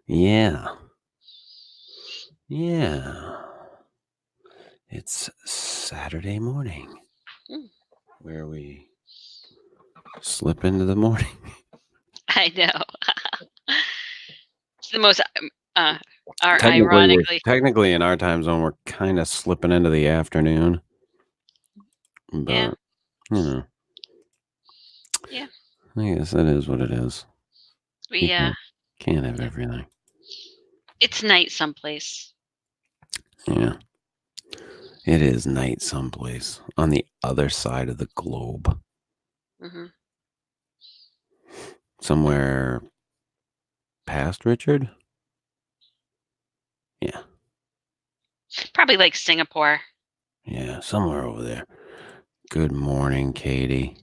Yeah. Yeah. It's Saturday morning where we slip into the morning. I know. It's the most Technically, ironically. in our time zone, we're kind of slipping into the afternoon. Yeah. But, you know, Yeah. I guess that is what it is. You We can't have yeah. everything. It's night someplace. Yeah. It is night someplace on the other side of the globe. hmm Somewhere past Richard? Yeah. Probably like Singapore. Yeah, somewhere over there. Good morning, Katie.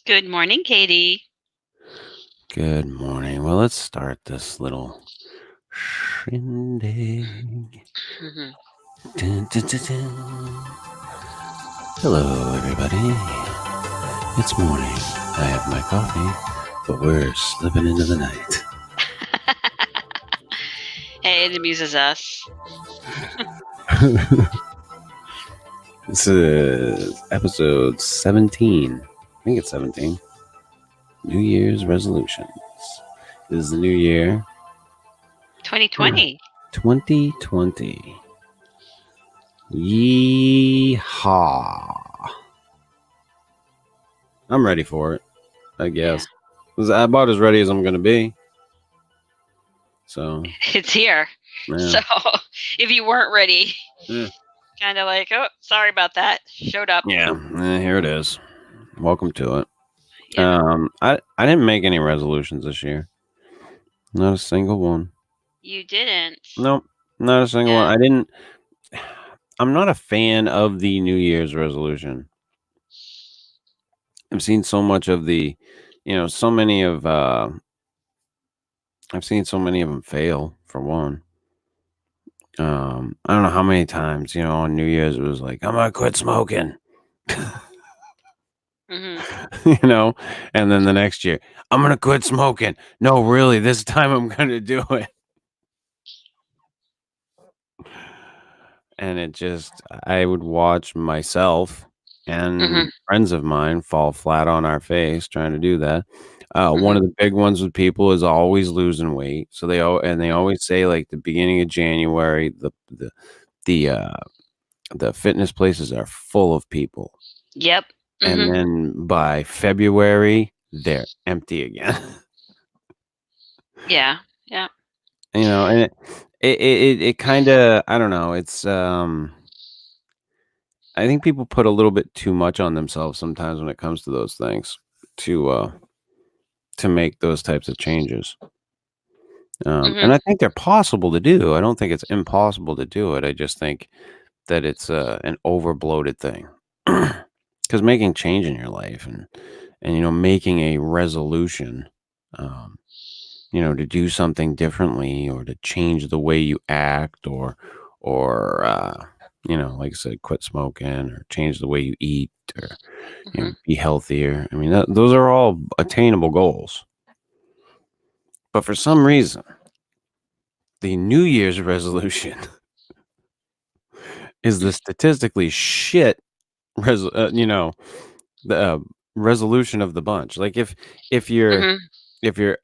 Good morning, Katie. Good morning. Well, let's start this little shindig. hmm Dun, dun, dun, dun. Hello, everybody. It's morning. I have my coffee, but we're slipping into the night. Hey, it amuses us. This is episode 17. I think it's 17. New Year's resolutions. This is the new year. 2020. 2020. Yeehaw. I'm ready for it, I guess. I'm about as ready as I'm going to be. So, It's here. yeah. So if you weren't ready, Yeah. kind of like, oh, sorry about that. Showed up. Yeah, here it is. Welcome to it. Yeah. I didn't make any resolutions this year. Not a single one. You didn't. Nope, not a single Yeah. one. I didn't. I'm not a fan of the New Year's resolution. I've seen so much of the, so many of. I've seen so many of them fail. For one, I don't know how many times on New Year's it was like I'm gonna quit smoking. hmm And then the next year I'm gonna quit smoking. No, really, this time I'm gonna do it. And it just, I would watch myself and friends of mine fall flat on our face trying to do that. One of the big ones with people is always losing weight. So they always say like the beginning of January, the fitness places are full of people. Yep. And then by February, they're empty again. Yeah. Yeah. And it kind of, I don't know. It's, I think people put a little bit too much on themselves sometimes when it comes to those things to make those types of changes. And I think they're possible to do. I don't think it's impossible to do it. I just think that it's an overbloated thing. Because making change in your life and making a resolution, to do something differently or to change the way you act or like I said, quit smoking or change the way you eat or be healthier. I mean, those are all attainable goals. But for some reason, the New Year's resolution is the statistically shit, the resolution of the bunch. Like if you're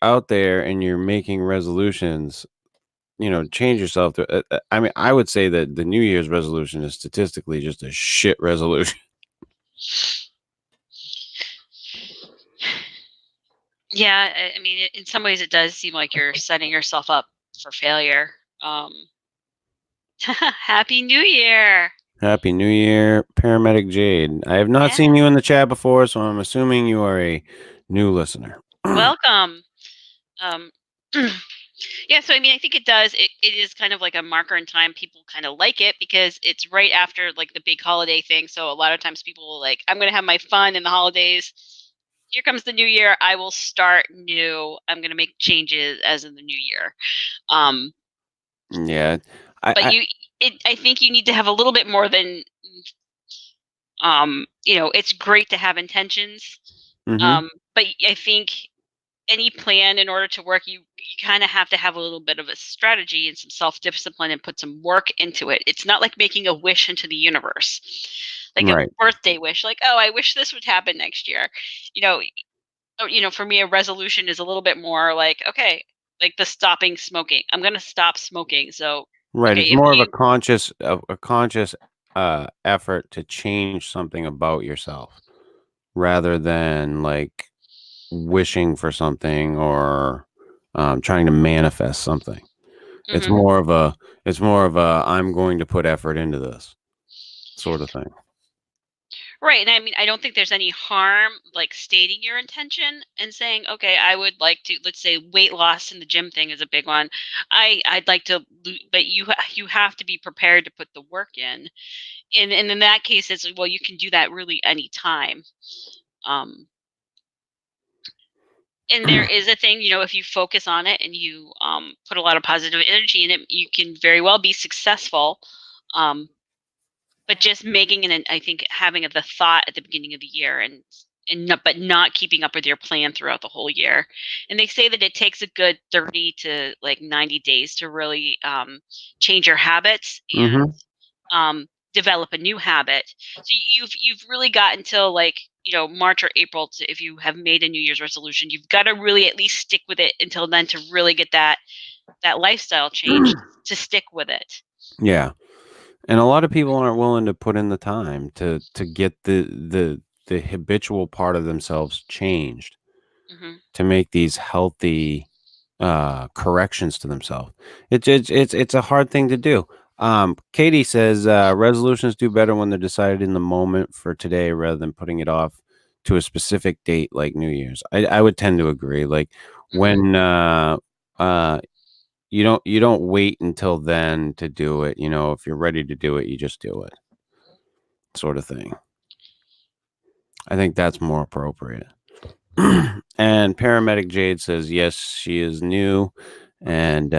out there and you're making resolutions, change yourself. I mean, I would say that the New Year's resolution is statistically just a shit resolution. Yeah, I mean, in some ways, it does seem like you're setting yourself up for failure. Happy New Year! Happy New Year, Paramedic Jade. I have not seen you in the chat before, so I'm assuming you are a new listener. Welcome. Yeah, so I mean, I think it does. It is kind of like a marker in time. People kind of like it because it's right after like the big holiday thing. So a lot of times people will like, I'm going to have my fun in the holidays. Here comes the new year. I will start new. I'm going to make changes as in the new year. Yeah, I think you need to have a little bit more than, it's great to have intentions. But I think any plan in order to work, you kind of have to have a little bit of a strategy and some self-discipline and put some work into it. It's not like making a wish into the universe, like a Right. birthday wish, like, oh, I wish this would happen next year. you know for me, a resolution is a little bit more like, okay, like the stopping smoking. I'm going to stop smoking. So Right. okay, It's if more of you a conscious effort to change something about yourself rather than like wishing for something or trying to manifest something. It's Mhm. more of a it's more of a I'm going to put effort into this sort of thing. Right, and I mean, I don't think there's any harm, like, stating your intention and saying, "Okay, I would like to," let's say weight loss in the gym thing is a big one. I'd like to lo but you have to be prepared to put the work in. And in that case, it's like, well, you can do that really anytime. Um, and there is a thing, if you focus on it and you, put a lot of positive energy in it, you can very well be successful. Um But just making I think having the thought at the beginning of the year, but not keeping up with your plan throughout the whole year. And they say that it takes a good 30 to like 90 days to really change your habits and Mhm. develop a new habit. So you've really got until like March or April to, if you have made a New Year's resolution, you've got to really at least stick with it until then to really get that lifestyle change to stick with it. Yeah. And a lot of people aren't willing to put in the time to get the habitual part of themselves changed Hmm. to make these healthy corrections to themselves. It's a hard thing to do. Katie says resolutions do better when they're decided in the moment for today rather than putting it off to a specific date like New Year's. I would tend to agree. Like Hmm. when uh, you don't wait until then to do it. If you're ready to do it, you just do it, sort of thing. I think that's more appropriate. And paramedic Jade says yes, she is new and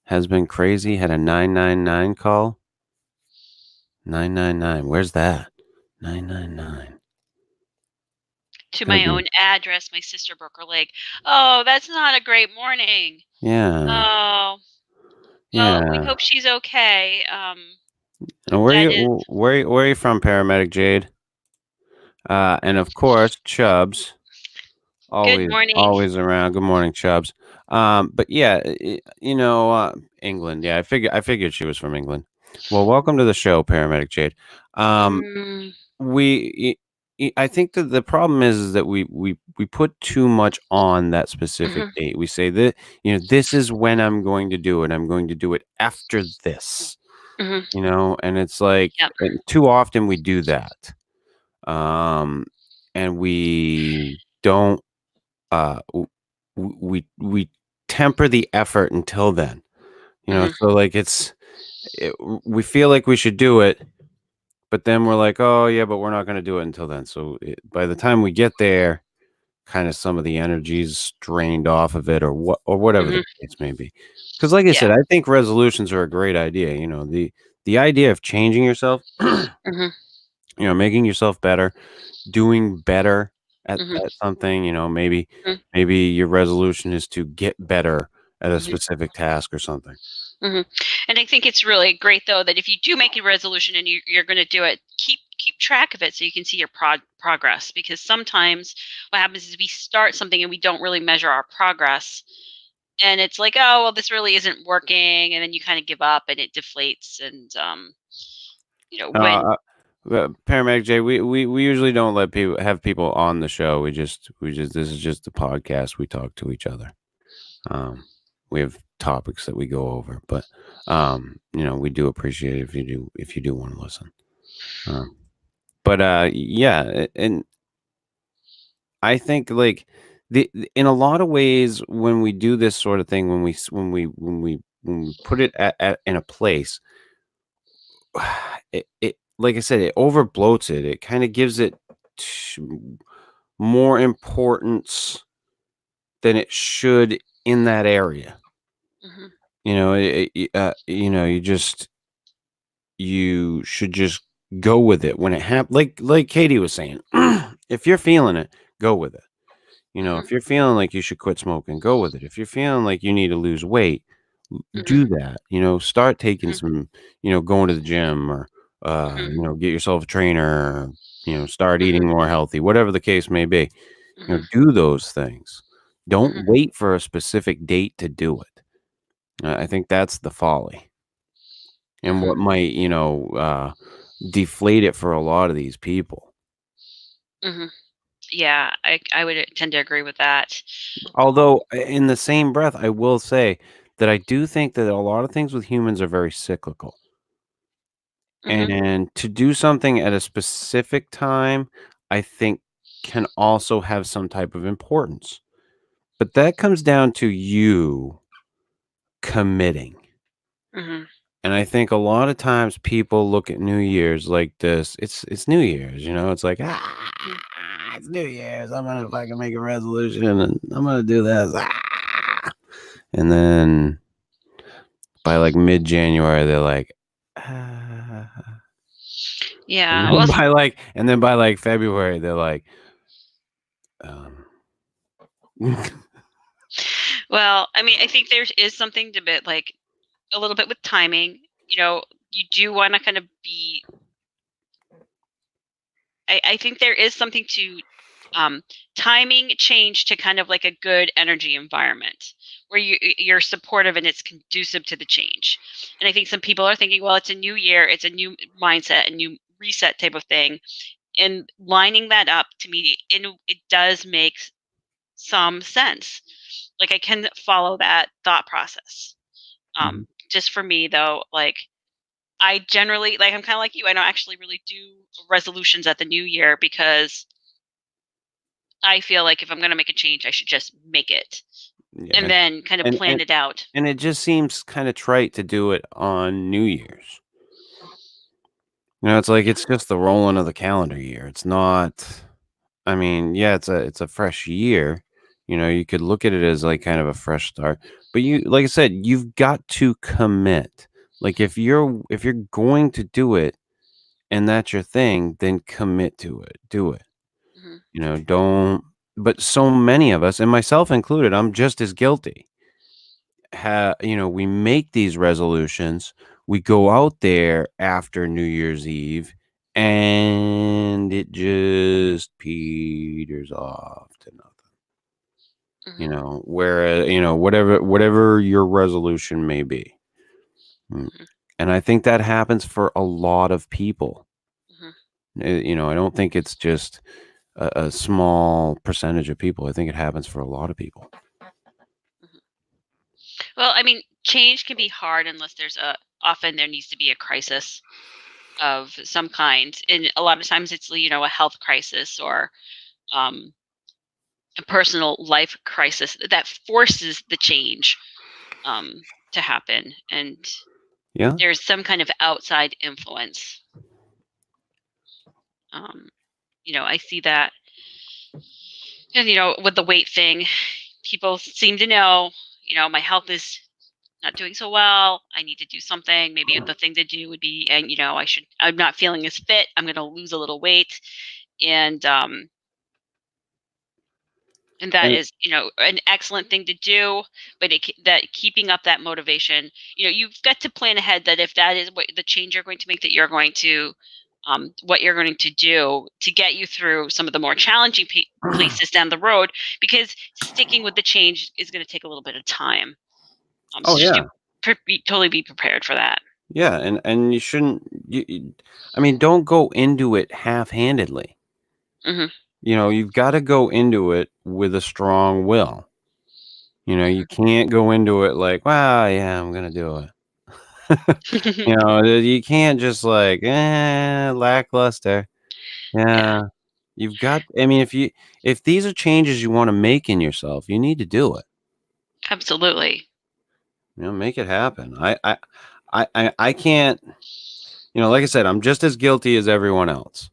has been crazy. Had a 999 call. 999. Where's that? 999. To Gotta my be. own address. My sister broke her leg. Oh, that's not a great morning. Yeah. Oh, well, we Yeah. hope she's okay. And where That you is where you from, paramedic Jade? And of course, Chubbs. good Always, morning. always around. Good morning, Chubbs. But yeah, England. Yeah, I figured she was from England. Well, welcome to the show, paramedic Jade. Um, Mm, we, I think that the problem is that we put too much on that specific mhm, date. We say that this is when I'm going to do it. I'm going to do it after this. mhm, And it's like yep, and too often we do that. Um, and we don't we temper the effort until then, mhm, so, like, we feel like we should do it, but then we're like, "Oh, yeah, but we're not gonna do it until then." So, by the time we get there, kinda some of the energy's drained off of it or whatever the mhm, case may be. Because, like I yeah, said, I think resolutions are a great idea, the idea of changing yourself, mhm, making yourself better, doing better mhm, at something, maybe mhm, maybe your resolution is to get better at a mhm, specific task or something. mhm. And I think it's really great though that if you do make a resolution and you're going to do it, keep track of it so you can see your progress. Because sometimes what happens is we start something and we don't really measure our progress, and it's like, oh well, this really isn't working, and then you kind of give up and it deflates. And when Uh, Paramedic Jay, we usually don't let people have people on the show. We just this is just a podcast. We talk to each other. Um, we have topics that we go over, but we do appreciate it if you do want to listen. Um, but yeah, and I think like in a lot of ways when we do this sort of thing, when we put it in a place, it like I said, it over bloats it. It kind of gives it t- more importance than it should in that area. Mhm, You should just go with it when it happens. Like Katie was saying, if you're feeling it, go with it. Mhm. if you're feeling like you should quit smoking, go with it. If you're feeling like you need to lose weight, Mhm. do that. Start taking Mhm. some, going to the gym or, Mhm. get yourself a trainer, or, start Mhm. eating more healthy, whatever the case may be. Mhm. Do those things. Don't Mhm. wait for a specific date to do it. I think that's the folly and Mhm. what might, deflate it for a lot of these people. Mhm. Yeah, I would tend to agree with that. Although, in the same breath, I will say that I do think that a lot of things with humans are very cyclical. Mhm. And to do something at a specific time, I think can also have some type of importance. But that comes down to you committing. Mhm. And I think a lot of times people look at New Year's like this. It's New Year's, it's like, Mhm. it's New Year's. I'm gonna fucking make a resolution and I'm gonna do this. And then by like mid-January, they're like, ah. And Yeah. then by like February, they're like, um, Well, I mean, I think there is something to bit like a little bit with timing. You do want to kind of be. I think there is something to um, timing change to kind of like a good energy environment where you're supportive and it's conducive to the change. And I think some people are thinking, well, it's a new year, it's a new mindset, a new reset type of thing, and lining that up to me, it does make some sense. Like I can follow that thought process. Mhm. Just for me though, like I generally like I'm kind of like you. I don't actually really do resolutions at the new year because I feel like if I'm going to make a change, I should just make it and Yeah, then kind of and plan and it out. and it just seems kinda trite to do it on New Year's. It's like it's just the rolling of the calendar year. It's not. I mean, yeah, it's a fresh year. You could look at it as like kind of a fresh start. But like I said, you've got to commit. Like if you're going to do it and that's your thing, then commit to it. Do it. Hmm. Don't. But so many of us, and myself included, I'm just as guilty. We make these resolutions, we go out there after New Year's Eve, and it just peters off to nothing. Hmm. Where, whatever your resolution may be. Mm, Hmm. and I think that happens for a lot of people. Hmm. I don't think it's just a small percentage of people. I think it happens for a lot of people. Hmm. Well, I mean, change can be hard unless there's a often there needs to be a crisis of some kind, and a lot of times it's a health crisis or um, a personal life crisis that forces the change to happen, and Yeah. there's some kind of outside influence. Um, I see that, and with the weight thing, people seem to know. My health is not doing so well. I need to do something. Maybe the thing to do would be, and I'm not feeling as fit. I'm going to lose a little weight, and that And is an excellent thing to do, but that keeping up that motivation, you've got to plan ahead that if that is what the change you're going to make, that you're going to what you're going to do to get you through some of the more challenging places down the road, because sticking with the change is going to take a little bit of time, so oh just yeah. totally be prepared for that. Yeah, and you shouldn't. I mean, don't go into it half-handedly. Hmm. You've got to go into it with a strong will. You can't go into it like, "Well, yeah, I'm gonna do it." You can't just like, lackluster. Yeah, Yeah, you've got. I mean, if these are changes you want to make in yourself, you need to do it. absolutely. Make it happen. I can't. Like I said, I'm just as guilty as everyone else.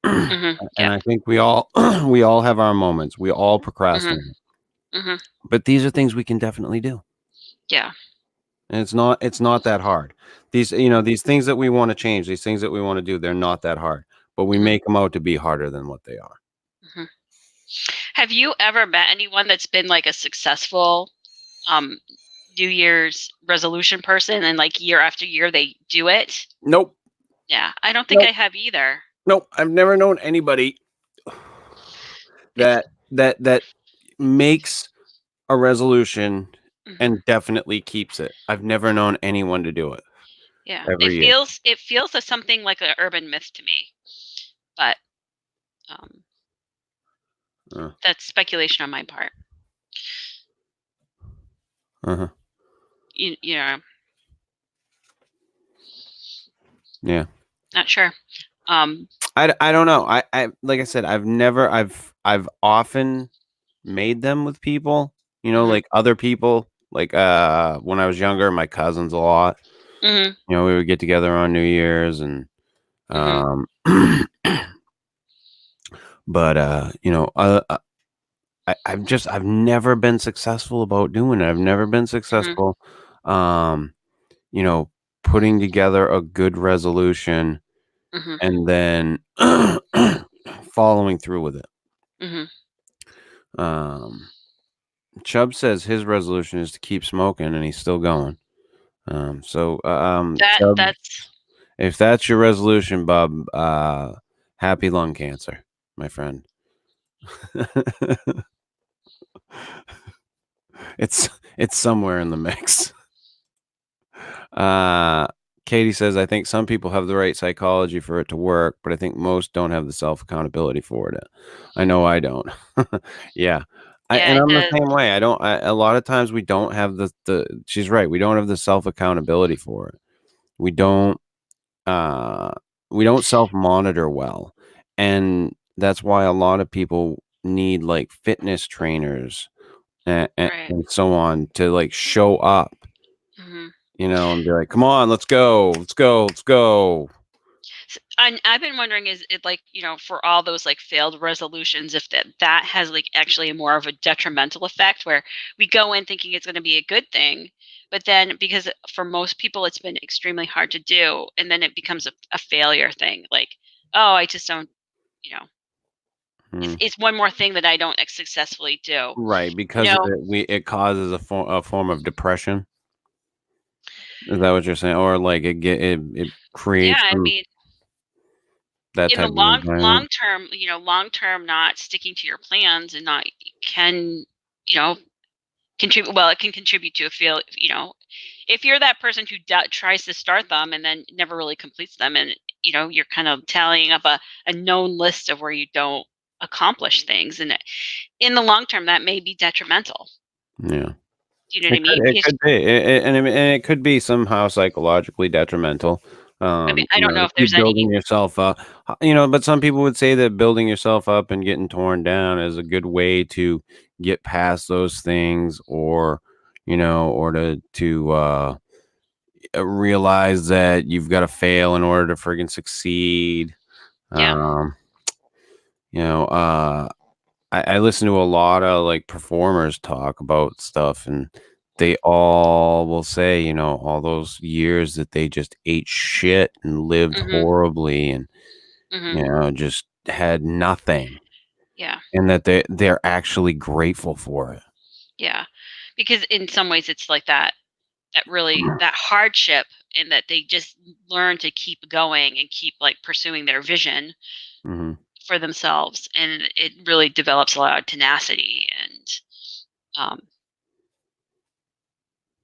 Hmm. And Yep. I think we all we all have our moments. We all Hmm. procrastinate. Hmm. But these are things we can definitely do. Yeah. And it's not that hard. These things that we want to change, these things that we want to do, they're not that hard. But we Hmm. make them out to be harder than what they are. Hmm. Have you ever met anyone that's been, like, a successful, um, New Year's resolution person and, like, year after year they do it? Nope. Yeah, I don't think I Nope. have either. Nope. I've never known anybody It's that makes a resolution mhm, and definitely keeps it. I've never known anyone to do it yeah. every year. It feels as something like an urban myth to me, but, um, Uh, that's speculation on my part. uh-huh. You know, Yeah. not sure. Um, I don't know. I like I said, I've often made them with people, mhm, like other people. Like when I was younger, my cousins a lot. mhm, We would get together on New Year's and mhm, um but I've never been successful about doing it. I've never been mhm, successful um, you know, putting together a good resolution mhm, and then following through with it. mhm. Um, Chubb says his resolution is to keep smoking and he's still going. Chubb, That's if that's your resolution, Bob, happy lung cancer, my friend. it's it's somewhere in the mix. Uh, Katie says, I think some people have the right psychology for it to work, but I think most don't have the self accountability for it. I know I don't. Yeah. yeah, And it I'm the does. same way. A lot of times we don't have she's right. We don't have the self accountability for it. We don't, uh, we don't self monitor well. And that's why a lot of people need like fitness trainers Right. and so on to like show up, Mhm. and be like, "Come on, let's go, let's go, let's go." And I've been wondering, is it like, for all those like failed resolutions, if that has like actually a more of a detrimental effect where we go in thinking it's going to be a good thing, but then because for most people it's been extremely hard to do, and then it becomes a failure thing. Like, oh, I just don't, you know, Mm. it's one more thing that I don't successfully do. Right, You because of know, it causes a form of depression. Is that what you're saying? Or like it yeah, creates I some mean, that in the type of environment? long term, long term, not sticking to your plans and not can, you know, contribute. Well, it can contribute to a feel. If you're that person who tries to start them and then never really completes them, and you're kind of tallying up a known list of where you don't accomplish things, and in the long term, that may be detrimental. Yeah. Do you know what I mean? It Because could be, and it could be somehow psychologically detrimental. I mean, I don't know To if keep there's any. building yourself up. But some people would say that building yourself up and getting torn down is a good way to get past those things, or to realize that you've got to fail in order to friggin' succeed. Yeah. Um, you know, uh, I listen to a lot of like performers talk about stuff, and they all will say, all those years that they just ate shit and lived Mhm. horribly and, Mhm. just had nothing, Yeah. and that they're actually grateful for it. Yeah. Because in some ways, it's like that hardship, and that they just learn to keep going and keep like pursuing their vision Hmm. for themselves, and it really develops a lot of tenacity and um,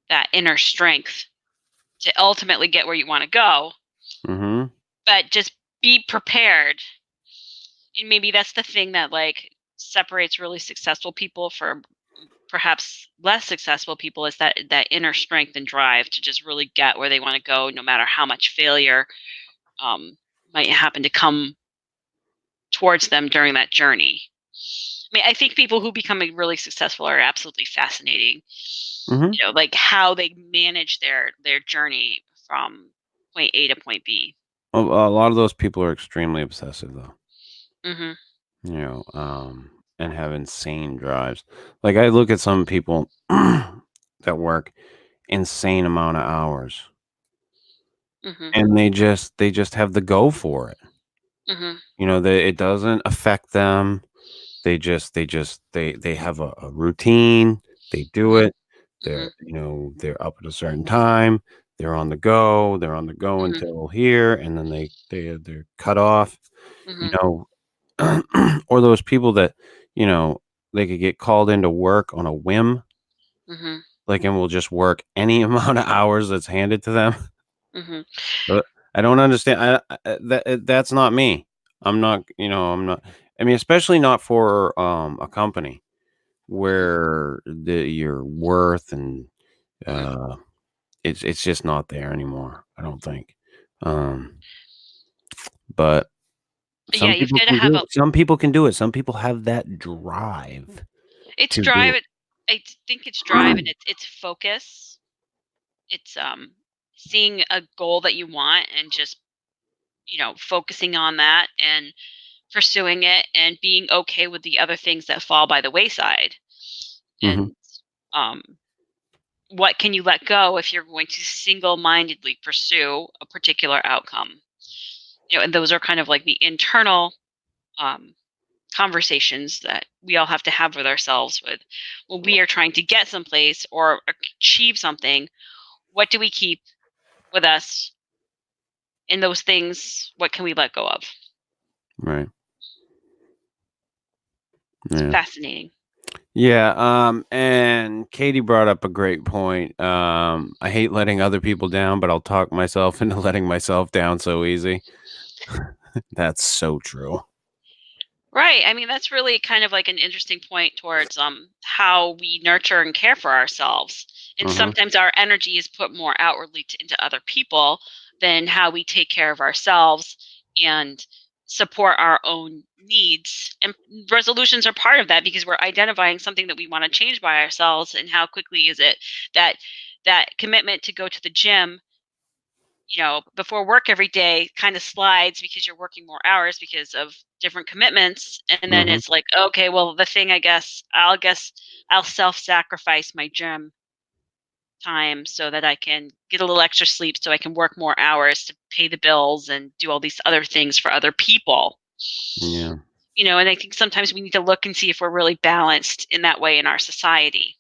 that inner strength to ultimately get where you want to go. Hmm. But just be prepared, and maybe that's the thing that like separates really successful people from perhaps less successful people, is that inner strength and drive to just really get where they want to go, no matter how much failure um, might happen to come towards them during that journey. I mean, I think people who become really successful are absolutely fascinating. Hmm. Like how they manage their journey from point A to point B. A lot of those people are extremely obsessive, though. Mhm. And have insane drives. Like I look at some people that work insane amount of hours, Mhm. and they just have the go for it. Mhm. It doesn't affect them. They have a routine. They do Mhm. it. Mhm. They're up at a certain time. They're on the go. They're on the go Mhm. until here, and then they're cut off. You Mhm. know, or those people that you know they could get called into work on a whim, Mhm. like, and will just work any amount of hours that's handed to them. Mhm. But I don't understand. That's not me. I'm not. I'm not. I mean, especially not for a company Mhm. where your worth and Mhm. uh, it's just not there anymore. I don't think. Um, but some Yeah, you've people got to can have do a. it. Some people can do it. Some people have that drive It's to do drive. it. I think it's drive, and it's focus. It's seeing a goal that you want and just focusing on that and pursuing it and being okay with the other things that fall by the wayside. Hmm. And um, what can you let go if you're going to single-mindedly pursue a particular outcome? And those are kind of like the internal um, conversations that we all have to have with ourselves with when we are trying to get someplace or achieve something. What do we keep with us in those things? What can we let go of? Right. It's Yeah. fascinating. Yeah, and Katie brought up a great point. I hate letting other people down, but I'll talk myself into letting myself down so easy. That's so true. Right. I mean, that's really kind of like an interesting point towards how we nurture and care for ourselves. And Mhm, sometimes our energy is put more outwardly into other people than how we take care of ourselves and support our own needs. And resolutions are part of that because we're identifying something that we want to change by ourselves and how quickly is it that commitment to go to the gym before work every day kind of slides because you're working more hours because of different commitments. And then mhm, it's like, okay, well, the thing I guess I'll self-sacrifice my gym time so that I can get a little extra sleep so I can work more hours to pay the bills and do all these other things for other people. yeah, And I think sometimes we need to look and see if we're really balanced in that way in our society.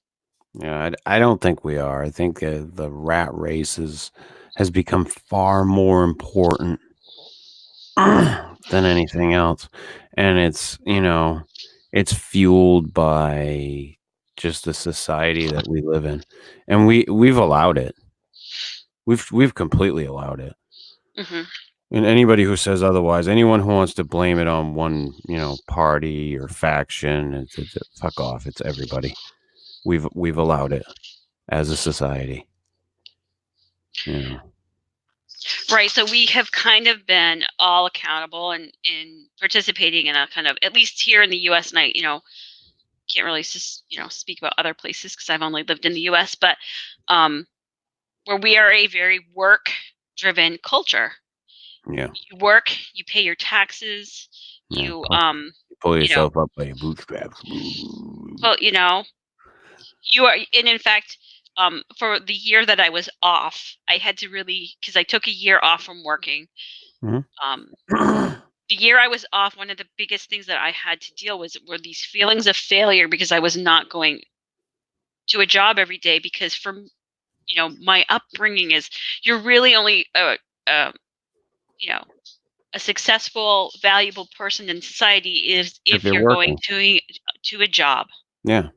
yeah, I don't think we are. I think, the rat race has become far more important than anything else, and it's fueled by just the society that we live in, and we've allowed it. We've completely allowed it. Hmm. And anybody who says otherwise, anyone who wants to blame it on one, party or faction, it's fuck off. It's everybody. We've allowed it as a society. You know. Right. So we have kind of been all accountable and in participating in a kind of, at least here in the US, and I can't really speak about other places because I've only lived in the US, but um where we are a very work driven culture. Yeah. You work, you pay your taxes, Yeah. you Pull you know, yourself up by your bootstraps. well, you are, and in fact, for the year that I was off, I had to really, because I took a year off from working. Mhm. Um, the year I was off, one of the biggest things that I had to deal with were these feelings of failure because I was not going to a job every day. Because from my upbringing is you're really only you know a successful, valuable person in society is If if you're you're going working. to a job, Yeah.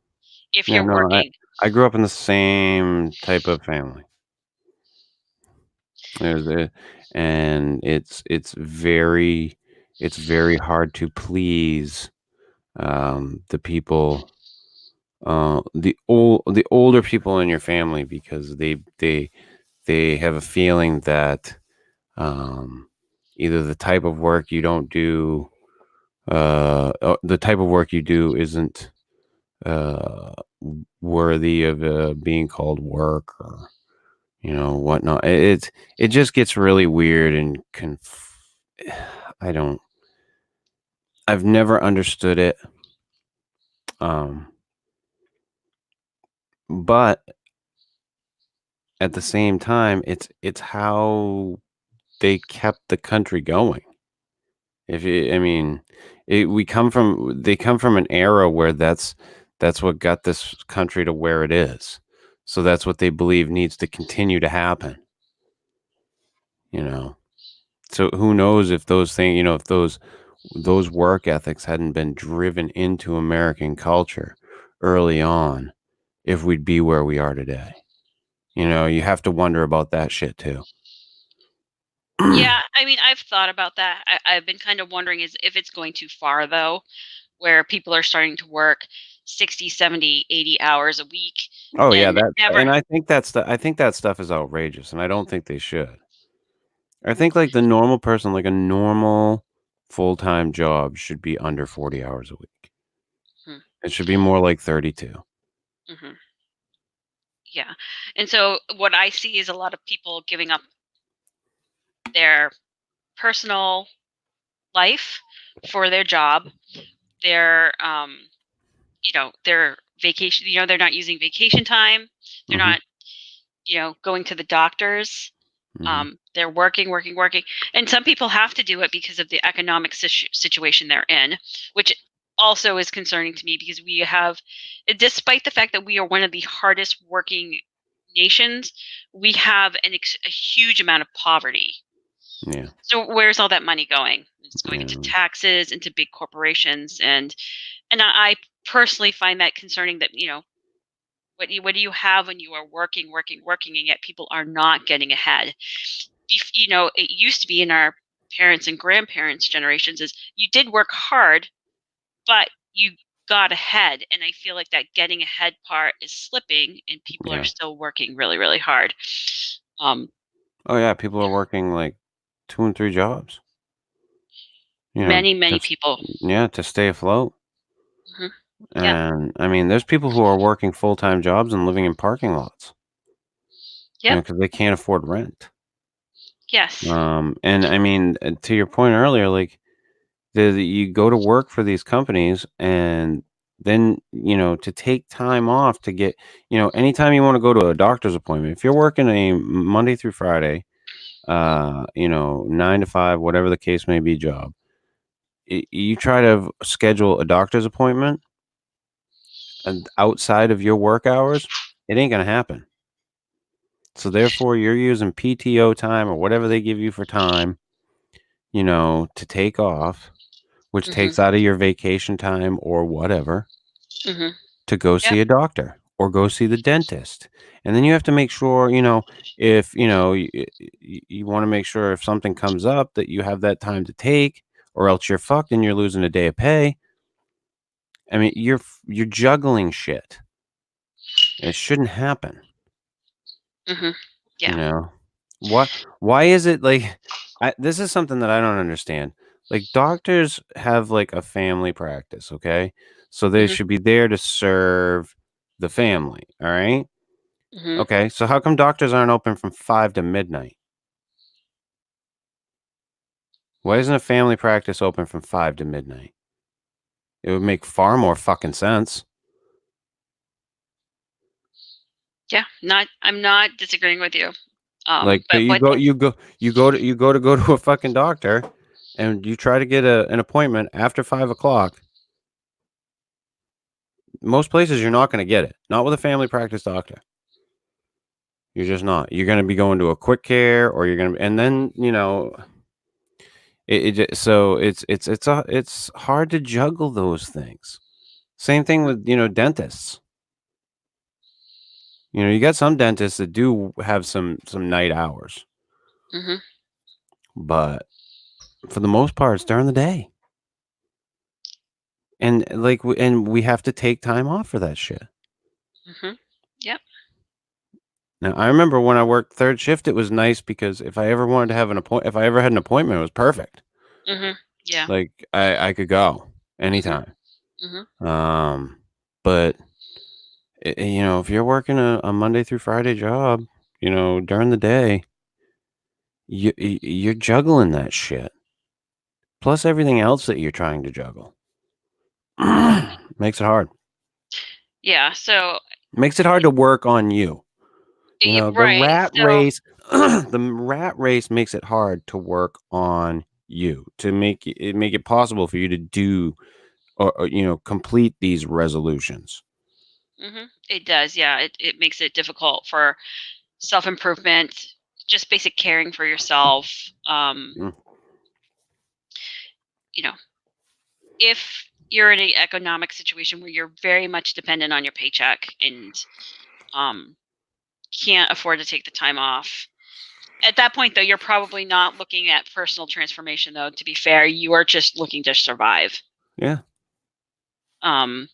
if Yeah. you're No, I working. I grew up in the same type of family. There's a and it's very hard to please, the people, the older people in your family because they have a feeling that, um, either the type of work you don't do, the type of work you do isn't, worthy of, being called work or, whatnot. It just gets really weird and I don't I've never understood it. Um, but at the same time, it's how they kept the country going. If you I mean, They come from an era where that's what got this country to where it is. So that's what they believe needs to continue to happen. You know. So who knows if those things, if those work ethics hadn't been driven into American culture early on, if we'd be where we are today. You have to wonder about that shit too. Yeah, I mean, I've thought about that. I've been kind of wondering is if it's going too far though, where people are starting to work 60, 70, 80 hours a week Oh yeah, and that never. and I think that stuff is outrageous, and I don't think they should. I think like the normal person, like a normal full-time job should be under 40 hours a week. Hmm, It should be more like 32. mhm, yeah. And so what I see is a lot of people giving up their personal life for their job, their their vacation, they're not using vacation time. They're Mhm. not, going to the doctors. Mhm. They're working, working, working, and some people have to do it because of the economic situation they're in, which also is concerning to me because we have, despite the fact that we are one of the hardest working nations, we have a huge amount of poverty. Yeah. So where's all that money going? It's going into Yeah. taxes, into big corporations, and I personally find that concerning. That what do you have when you are working, working, working, and yet people are not getting ahead? It used to be in our parents' and grandparents' generations is you did work hard, but you got ahead, and I feel like that getting ahead part is slipping, and people are Yeah. still working really, really hard. Um, Oh yeah, people are working like 2 and 3 jobs, many, many just people. yeah, to stay afloat. Mhm. Yep. And I mean, there's people who are working full-time jobs and living in parking lots, Yep. because they can't afford rent. Yes. And I mean, to your point earlier, like you go to work for these companies, and then, to take time off to get, anytime you want to go to a doctor's appointment, if you're working a Monday through Friday, 9 to 5, whatever the case may be job, you try to schedule a doctor's appointment and outside of your work hours, it ain't gonna happen. So therefore, you're using PTO time or whatever they give you for time, to take off, which Mhm. takes out of your vacation time or whatever, Mhm. to go Yep. see a doctor or go see the dentist. And then you have to make sure, if, you want to make sure if something comes up that you have that time to take, or else you're fucked and you're losing a day of pay. I mean, you're juggling shit. It shouldn't happen. Mhm. You Yeah. know? What why is it like this is something that I don't understand. Like, doctors have, like, a family practice, okay? So they Mhm. should be there to serve the family, alright? Mhm. Okay, so how come doctors aren't open from 5 to midnight? Why isn't a family practice open from 5 to midnight? It would make far more fucking sense. Yeah. I'm not disagreeing with you. Like, But what? you go to a fucking doctor, and you try to get an appointment after 5 o'clock. Most places, you're not gonna get it. Not with a family practice doctor. You're just not. You're gonna be going to a quick care, or you're gonna and then, so it's hard to juggle those things. Same thing Mhm. with, dentists. You got some dentists that do have some night hours, Mhm. but for the most part, it's during the day. And, like, we have to take time off for that shit. Mhm. Yep. Now, I remember when I worked 3rd shift, it was nice because if I ever had an appointment, it was perfect. Mhm. Yeah. Like, I could go Mhm. anytime. Mhm. Um, but, if you're working a Monday through Friday job, during the day, you're juggling that shit, plus everything else that you're trying to juggle. Makes it hard. Yeah. So, Makes it hard to work on you. The right. rat So, race the rat race makes it hard to work on you, to make it possible for you to do or complete these resolutions. It does, yeah. It makes it difficult for self improvement, just basic caring for yourself. Mm, You know, if you're in an economic situation where you're very much dependent on your paycheck and um, can't afford to take the time off, at that point, though, you're probably not looking at personal transformation. Though, to be fair, you are just looking to survive. yeah. Um,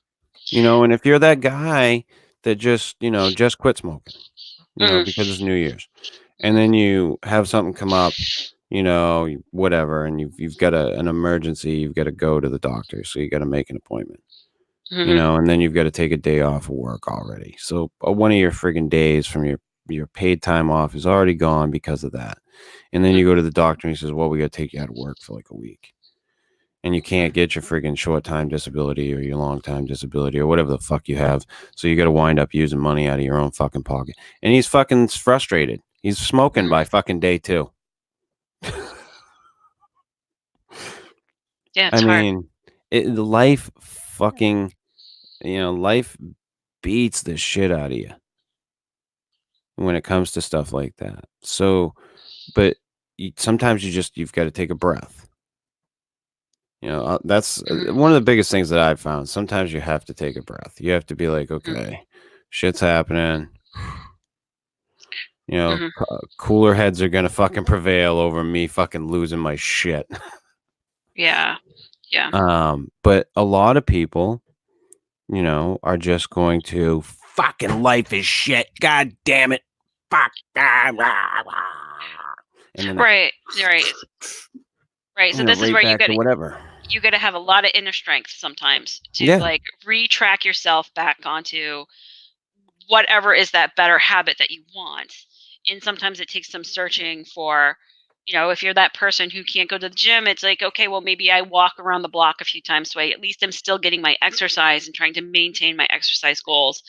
And if you're that guy that just quit smoking, because it's mm, New Year's, and mhm, then you have something come up, whatever, and you've got an emergency, you've got to go to the doctor, so you got to make an appointment, mhm, and then you've got to take a day off of work already. So one of your friggin' days from your paid time off is already gone because of that. And then mhm, you go to the doctor and he says, "Well, we got to take you out of work for like a week." And you can't get your friggin' short time disability or your long time disability or whatever the fuck you have. So you got to wind up using money out of your own fucking pocket. And he's fucking frustrated. He's smoking mhm. by fucking day 2. Yeah, I it's hard. mean, life fucking, life beats the shit out of you when it comes to stuff like that. So, but sometimes you've got to take a breath. That's Mhm, one of the biggest things that I've found. Sometimes you have to take a breath. You have to be like, mhm, okay, shit's happening. mhm. Cooler heads are gonna fucking prevail over me fucking losing my shit. Yeah, yeah. But a lot of people, are just going to fucking life is shit. God damn it. Fuck. And then Right, right, right. So this is right where back to whatever. you got to have a lot of inner strength sometimes to Yeah. like retrack yourself back onto whatever is that better habit that you want. And sometimes it takes some searching for, if you're that person who can't go to the gym, it's like, okay, well, maybe I walk around the block a few times so at least I'm still getting my exercise and trying to maintain my exercise goals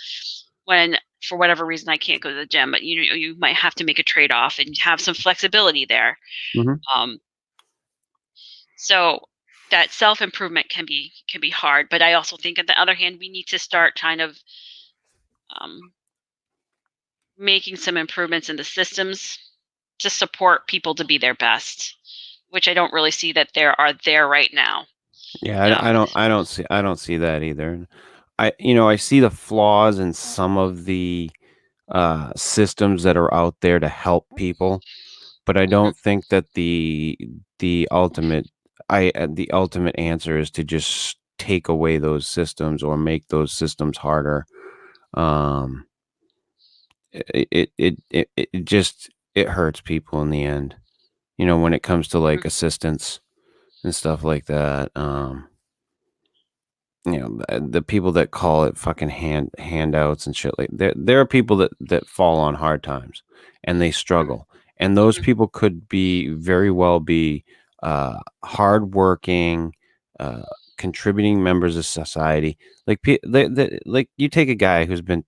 when for whatever reason I can't go to the gym. But you might have to make a trade off and have some flexibility there. Mhm. Um, so that self improvement can be hard, but I also think on the other hand we need to start kind of um, making some improvements in the systems to support people to be their best, which I don't really see that there are there right now. Yeah, Um, I don't see that either. I see the flaws in some of the systems that are out there to help people, but I mhm, don't think that the ultimate answer is to just take away those systems or make those systems harder. Um, it just it hurts people in the end. When it comes to mhm, like assistance and stuff like that. The people that call it fucking handouts and shit, like there are people that fall on hard times and they mhm, struggle, and those mhm, people could be very well be hardworking, uh, contributing members of society. Like like you take a guy who's been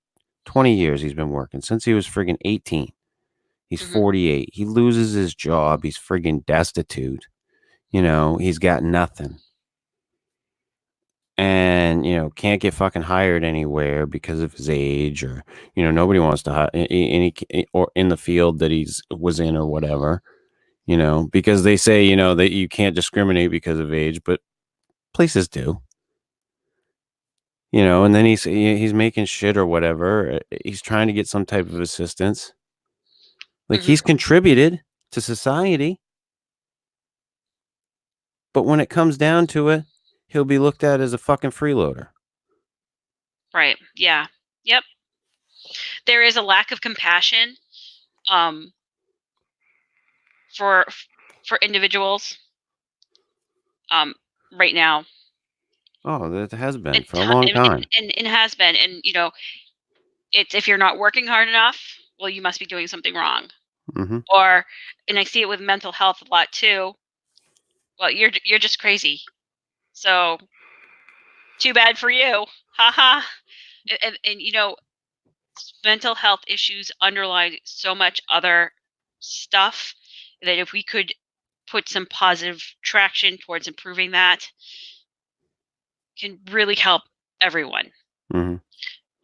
20 years, he's been working since he was friggin' 18. He's mhm, 48. He loses his job. He's friggin' destitute. He's got nothing, and can't get fucking hired anywhere because of his age, or nobody wants to hire any or in the field that he's was in or whatever, because they say that you can't discriminate because of age, but places do. And then he's making shit or whatever, he's trying to get some type of assistance, like mhm. he's contributed to society, but when it comes down to it, he'll be looked at as a fucking freeloader. Right. Yeah. Yep. There is a lack of compassion um, for for individuals um, right now. Oh, that has been And, for a long time. and has been, and it's if you're not working hard enough, well, you must be doing something wrong. Hmm. Or, and I see it with mental health a lot too. Well, you're just crazy. So too bad for you. Haha. And mental health issues underlie so much other stuff that if we could put some positive traction towards improving that can really help everyone. Mm-hmm.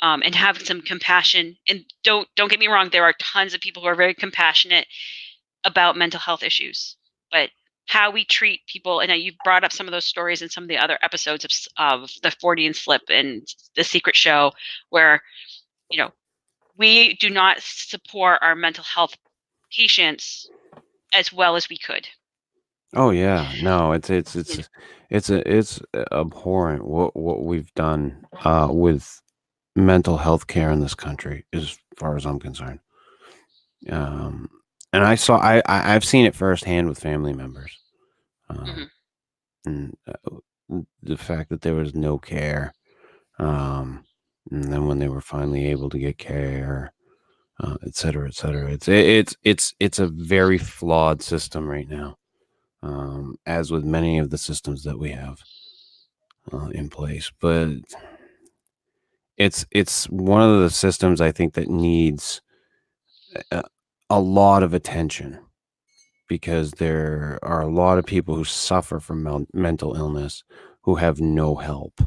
And have some compassion. And don't get me wrong, there are tons of people who are very compassionate about mental health issues, but how we treat people, and you've brought up some of those stories in some of the other episodes of the Freudian slip and the Secret Show, where you know we do not support our mental health patients as well as we could. Oh yeah, no, You know, it's abhorrent what we've done with mental health care in this country, as far as I'm concerned. Um, and I've seen it firsthand with family members, mhm, and the fact that there was no care, um, and then when they were finally able to get care, et cetera, et cetera. It's a very flawed system right now, as with many of the systems that we have in place. But it's one of the systems I think that needs a, a lot of attention, because there are a lot of people who suffer from mental illness who have no help,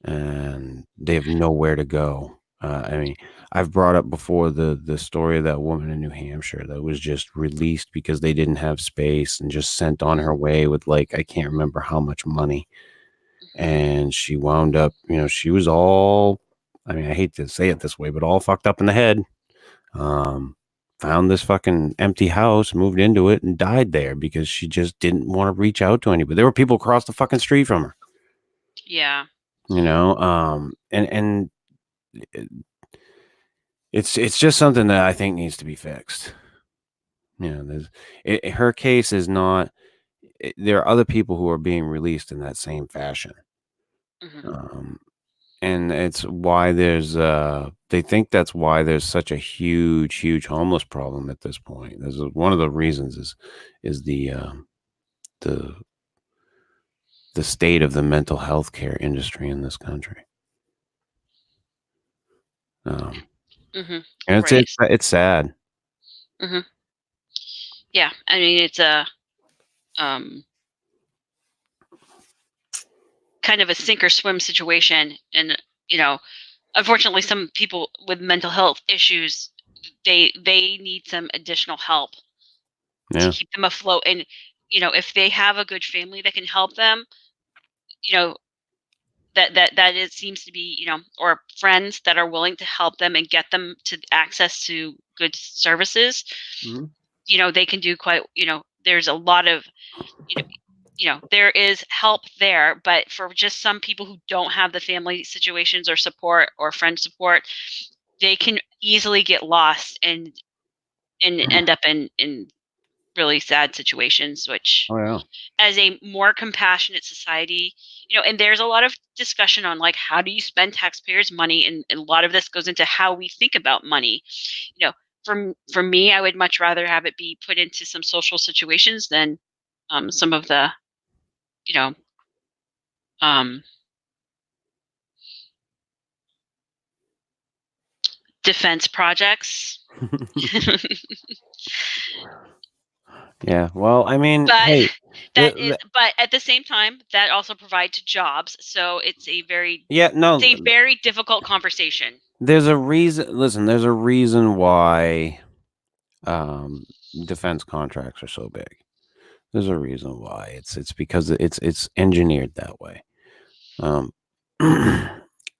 and they have nowhere to go. I mean, I've brought up before the story of that woman in New Hampshire that was just released because they didn't have space and just sent on mhm, her way with, like, I can't remember how much money. mhm. And she wound up, she was all, I mean, I hate to say it this way, but all fucked up in the head. Um, Found this fucking empty house, moved into it, and died there because she just didn't want to reach out to anybody. There were people across the fucking street from her, Yeah. and it's just something that I think needs to be fixed. Her case is not. There are other people who are being released in that same fashion, Mhm. um, and it's why there's. They think that's why there's such a huge homeless problem at this point. There's one of the reasons is the the state of the mental health care industry in this country. Um, Mhm. and Right. it's sad. Mhm. Yeah. I mean, it's a um kind of a sink or swim situation, and you know unfortunately some people with mental health issues, they need some additional help to Yeah. keep them afloat. And if they have a good family that can help them, you know that it seems to be, or friends that are willing to help them and get them to access to good services, Mhm. they can do quite, there's a lot of, you know there is help there. But for just some people who don't have the family situations or support or friend support, they can easily get lost and end up in really sad situations, which, Oh yeah. as a more compassionate society, and there's a lot of discussion on, like, how do you spend taxpayers money, and a lot of this goes into how we think about money. you know for me, I would much rather have it be put into some social situations than some of the, you know um defense projects. Yeah. Well, I mean, But hey, but at the same time, that also provides jobs, so yeah, it's a no, very difficult conversation. there's a reason. Listen, there's a reason why um, defense contracts are so big. There's a reason why. It's because it's engineered that way. Um,